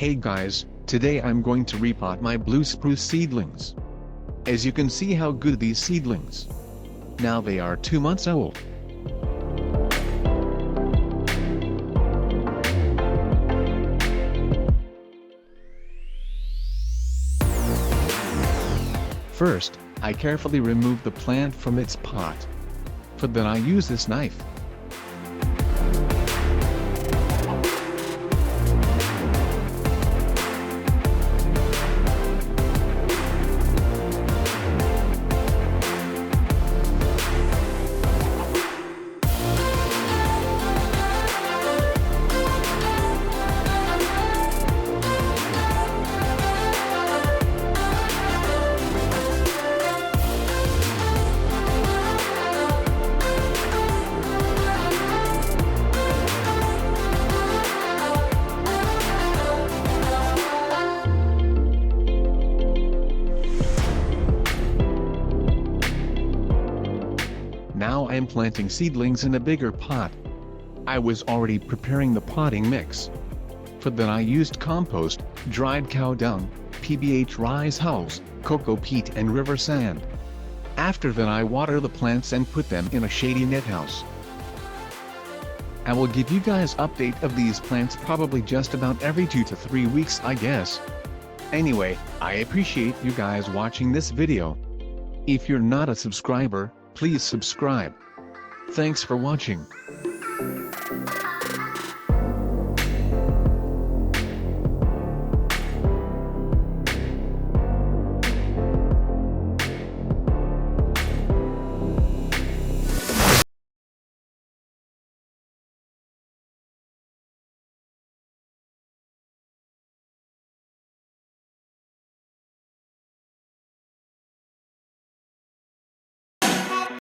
Hey guys, today I'm going to repot my blue spruce seedlings. As you can see how good these seedlings. Now they are 2 months old. First, I carefully remove the plant from its pot. Then I use this knife. Now I am planting seedlings in a bigger pot. I was already preparing the potting mix. Then I used compost, dried cow dung, PBH rice hulls, cocoa peat and river sand. After that I water the plants and put them in a shady net house. I will give you guys update of these plants probably just about every 2 to 3 weeks I guess. Anyway, I appreciate you guys watching this video. If you're not a subscriber, please subscribe. Thanks for watching.